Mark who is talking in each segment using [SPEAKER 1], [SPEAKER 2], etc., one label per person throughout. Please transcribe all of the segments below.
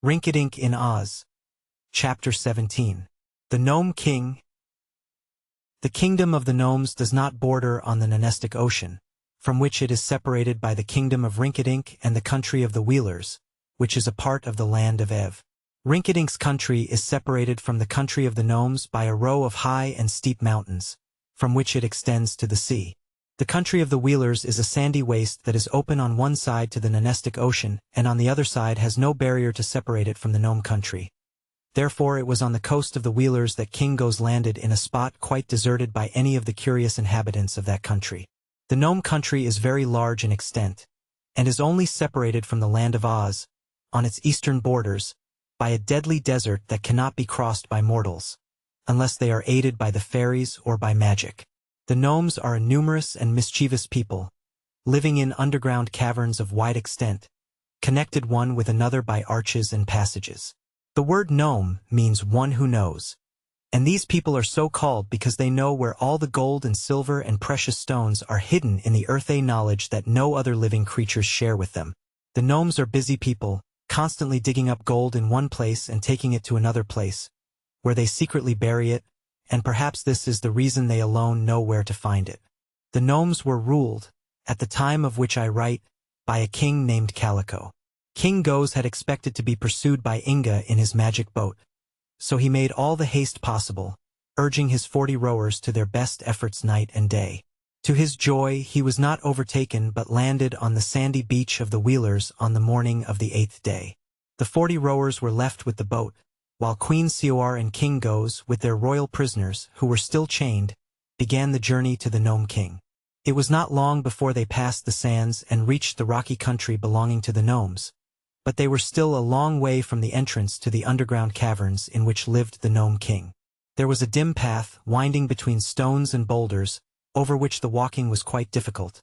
[SPEAKER 1] Rinkitink in Oz. Chapter 17. The Gnome King. The kingdom of the gnomes does not border on the Nonestic Ocean, from which it is separated by the kingdom of Rinkitink and the country of the Wheelers, which is a part of the land of Ev. Rinkitink's country is separated from the country of the gnomes by a row of high and steep mountains, from which it extends to the sea. The country of the Wheelers is a sandy waste that is open on one side to the Nonestic Ocean and on the other side has no barrier to separate it from the gnome country. Therefore it was on the coast of the Wheelers that King Goes landed, in a spot quite deserted by any of the curious inhabitants of that country. The gnome country is very large in extent, and is only separated from the land of Oz, on its eastern borders, by a deadly desert that cannot be crossed by mortals, unless they are aided by the fairies or by magic. The gnomes are a numerous and mischievous people, living in underground caverns of wide extent, connected one with another by arches and passages. The word gnome means one who knows, and these people are so called because they know where all the gold and silver and precious stones are hidden in the earth, a knowledge that no other living creatures share with them. The gnomes are busy people, constantly digging up gold in one place and taking it to another place, where they secretly bury it, and perhaps this is the reason they alone know where to find it. The gnomes were ruled, at the time of which I write, by a king named Calico. King Goes had expected to be pursued by Inga in his magic boat, so he made all the haste possible, urging his 40 rowers to their best efforts night and day. To his joy, he was not overtaken but landed on the sandy beach of the Wheelers on the morning of the 8th day. The 40 rowers were left with the boat, while Queen Coar and King Goes, with their royal prisoners, who were still chained, began the journey to the Gnome King. It was not long before they passed the sands and reached the rocky country belonging to the gnomes, but they were still a long way from the entrance to the underground caverns in which lived the Gnome King. There was a dim path, winding between stones and boulders, over which the walking was quite difficult,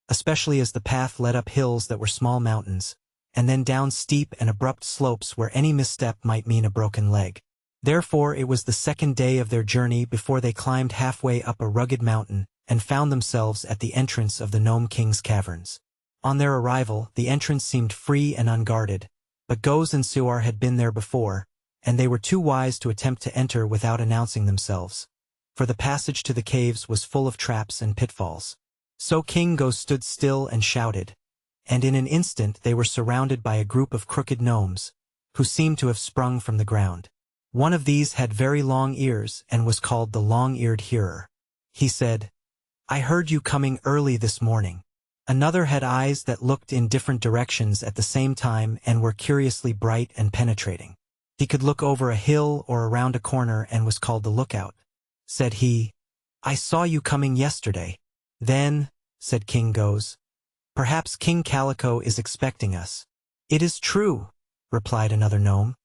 [SPEAKER 1] especially as the path led up hills that were small mountains, and then down steep and abrupt slopes where any misstep might mean a broken leg. Therefore it was the second day of their journey before they climbed halfway up a rugged mountain and found themselves at the entrance of the Gnome King's caverns. On their arrival, the entrance seemed free and unguarded, but Goes and Coar had been there before, and they were too wise to attempt to enter without announcing themselves, for the passage to the caves was full of traps and pitfalls. So King Goes stood still and shouted, and in an instant they were surrounded by a group of crooked gnomes, who seemed to have sprung from the ground. One of these had very long ears and was called the Long-Eared Hearer. He said, "I heard you coming early this morning." Another had eyes that looked in different directions at the same time and were curiously bright and penetrating. He could look over a hill or around a corner and was called the Lookout. Said he, "I saw you coming yesterday." "Then," said King Goes, "perhaps King Calico is expecting us." "It is true," replied another gnome,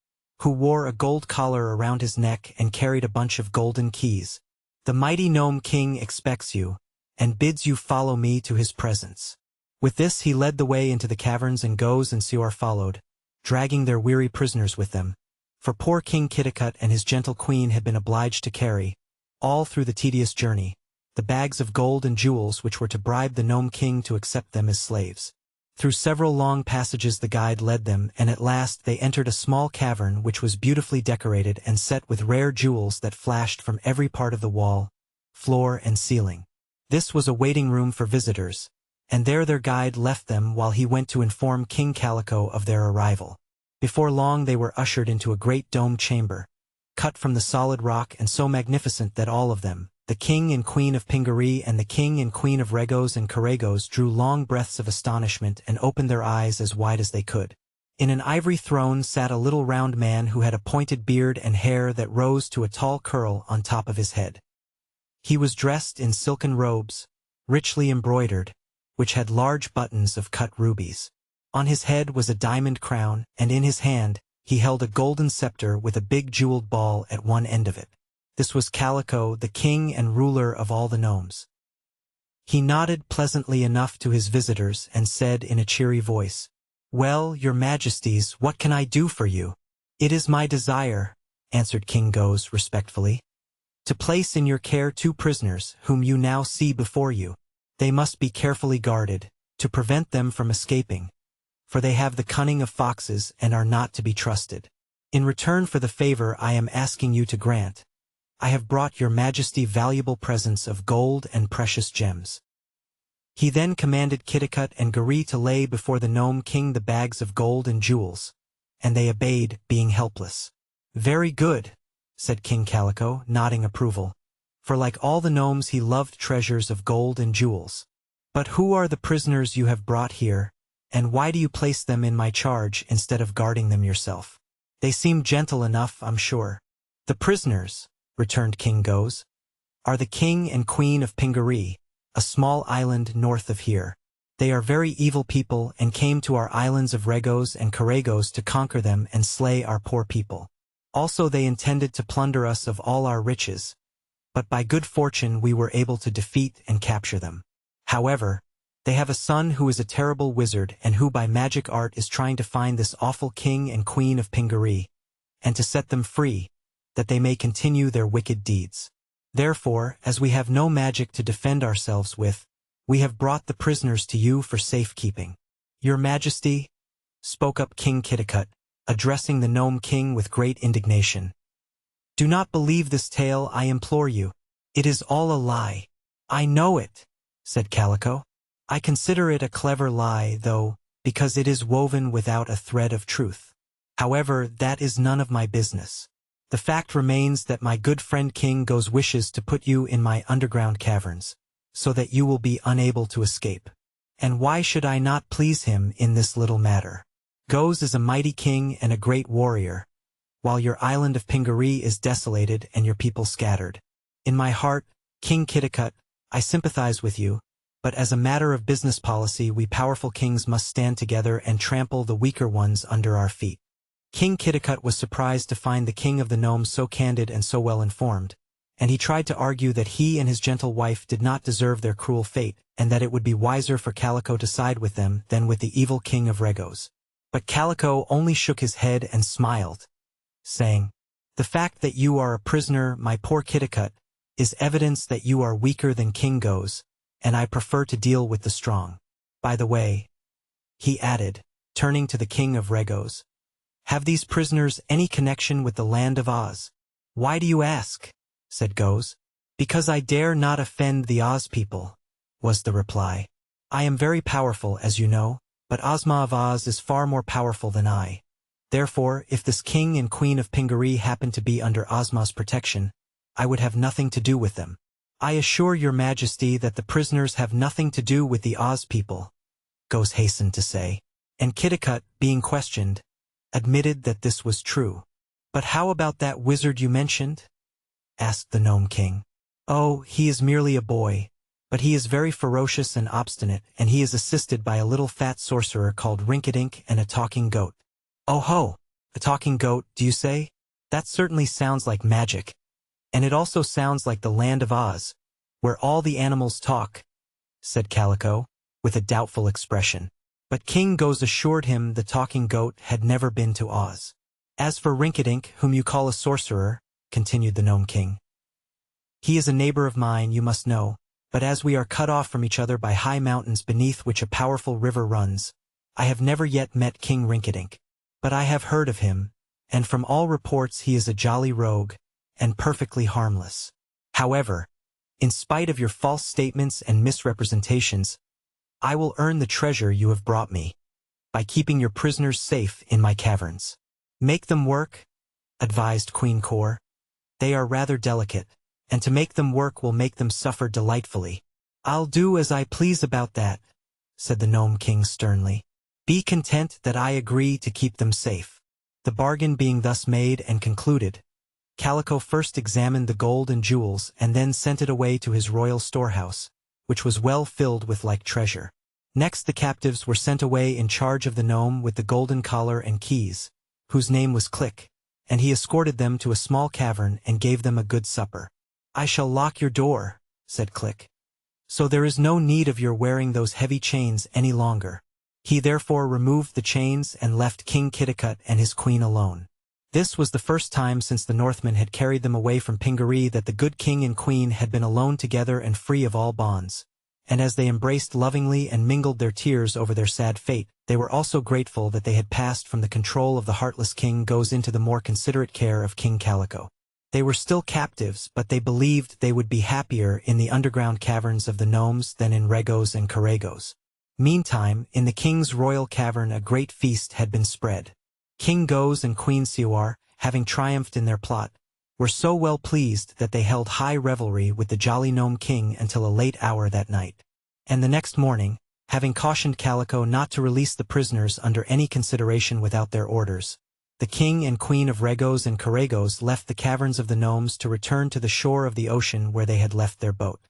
[SPEAKER 1] who wore a gold collar around his neck and carried a bunch of golden keys. "The mighty Gnome King expects you, and bids you follow me to his presence." With this he led the way into the caverns, and Goes and Coar followed, dragging their weary prisoners with them, for poor King Kitticut and his gentle queen had been obliged to carry, all through the tedious journey, the bags of gold and jewels which were to bribe the Gnome King to accept them as slaves. Through several long passages the guide led them, and at last they entered a small cavern which was beautifully decorated and set with rare jewels that flashed from every part of the wall, floor, and ceiling. This was a waiting room for visitors, and there their guide left them while he went to inform King Calico of their arrival. Before long they were ushered into a great domed chamber, cut from the solid rock and so magnificent that all of them, the King and Queen of Pingaree and the King and Queen of Regos and Karagos, drew long breaths of astonishment and opened their eyes as wide as they could. In an ivory throne sat a little round man who had a pointed beard and hair that rose to a tall curl on top of his head. He was dressed in silken robes, richly embroidered, which had large buttons of cut rubies. On his head was a diamond crown, and in his hand he held a golden scepter with a big jeweled ball at one end of it. This was Calico, the king and ruler of all the gnomes. He nodded pleasantly enough to his visitors and said in a cheery voice, "Well, your majesties, what can I do for you?" "It is my desire," answered King Goes respectfully, "to place in your care 2 prisoners whom you now see before you. They must be carefully guarded, to prevent them from escaping, for they have the cunning of foxes and are not to be trusted. In return for the favor I am asking you to grant, I have brought your majesty valuable presents of gold and precious gems." He then commanded Kitticut and Guri to lay before the Gnome King the bags of gold and jewels, and they obeyed, being helpless. "Very good," said King Calico, nodding approval, for like all the gnomes he loved treasures of gold and jewels. "But who are the prisoners you have brought here, and why do you place them in my charge instead of guarding them yourself? They seem gentle enough, I'm sure." "The prisoners," returned King Goes, "are the king and queen of Pingaree, a small island north of here. They are very evil people and came to our islands of Regos and Carregos to conquer them and slay our poor people. Also they intended to plunder us of all our riches, but by good fortune we were able to defeat and capture them. However, they have a son who is a terrible wizard and who by magic art is trying to find this awful king and queen of Pingaree, and to set them free, that they may continue their wicked deeds. Therefore, as we have no magic to defend ourselves with, we have brought the prisoners to you for safekeeping." "Your Majesty," spoke up King Kitticut, addressing the Gnome King with great indignation, "do not believe this tale, I implore you. It is all a lie." "I know it," said Calico. "I consider it a clever lie, though, because it is woven without a thread of truth. However, that is none of my business. The fact remains that my good friend King Goes wishes to put you in my underground caverns, so that you will be unable to escape. And why should I not please him in this little matter? Goes is a mighty king and a great warrior, while your island of Pingaree is desolated and your people scattered. In my heart, King Kitticut, I sympathize with you, but as a matter of business policy we powerful kings must stand together and trample the weaker ones under our feet." King Kitticut was surprised to find the king of the gnomes so candid and so well informed, and he tried to argue that he and his gentle wife did not deserve their cruel fate, and that it would be wiser for Calico to side with them than with the evil king of Regos. But Calico only shook his head and smiled, saying, "The fact that you are a prisoner, my poor Kitticut, is evidence that you are weaker than King Goes, and I prefer to deal with the strong. By the way," he added, turning to the king of Regos, "have these prisoners any connection with the land of Oz?" "Why do you ask?" said Goes. "Because I dare not offend the Oz people," was the reply. "I am very powerful, as you know, but Ozma of Oz is far more powerful than I. Therefore, if this king and queen of Pingaree happen to be under Ozma's protection, I would have nothing to do with them." "I assure your Majesty that the prisoners have nothing to do with the Oz people," Goes hastened to say, and Kitticut, being questioned, admitted that this was true. "But how about that wizard you mentioned?" asked the Gnome King. "Oh, he is merely a boy, but he is very ferocious and obstinate, and he is assisted by a little fat sorcerer called Rinkitink and a talking goat." "Oh ho! A talking goat, do you say? That certainly sounds like magic. And it also sounds like the land of Oz, where all the animals talk," said Calico, with a doubtful expression. But King Goes assured him the talking goat had never been to Oz. "As for Rinkitink, whom you call a sorcerer," continued the Gnome King, "he is a neighbor of mine, you must know, but as we are cut off from each other by high mountains beneath which a powerful river runs, I have never yet met King Rinkitink. But I have heard of him, and from all reports he is a jolly rogue, and perfectly harmless. However, in spite of your false statements and misrepresentations, I will earn the treasure you have brought me, by keeping your prisoners safe in my caverns." "Make them work," advised Queen Core. "They are rather delicate, and to make them work will make them suffer delightfully." "I'll do as I please about that," said the Gnome King sternly. "Be content that I agree to keep them safe." The bargain being thus made and concluded, Calico first examined the gold and jewels and then sent it away to his royal storehouse, which was well filled with like treasure. Next the captives were sent away in charge of the gnome with the golden collar and keys, whose name was Click, and he escorted them to a small cavern and gave them a good supper. "I shall lock your door," said Click, "so there is no need of your wearing those heavy chains any longer." He therefore removed the chains and left King Kitticut and his queen alone. This was the first time since the Northmen had carried them away from Pingaree that the good king and queen had been alone together and free of all bonds. and as they embraced lovingly and mingled their tears over their sad fate, they were also grateful that they had passed from the control of the heartless king goes into the more considerate care of King Calico. They were still captives, but they believed they would be happier in the underground caverns of the gnomes than in Regos and Carregos. Meantime, in the king's royal cavern a great feast had been spread. King Goes and Queen Siwar, having triumphed in their plot, were so well pleased that they held high revelry with the jolly gnome king until a late hour that night. And the next morning, having cautioned Calico not to release the prisoners under any consideration without their orders, the king and queen of Regos and Carregos left the caverns of the gnomes to return to the shore of the ocean where they had left their boat.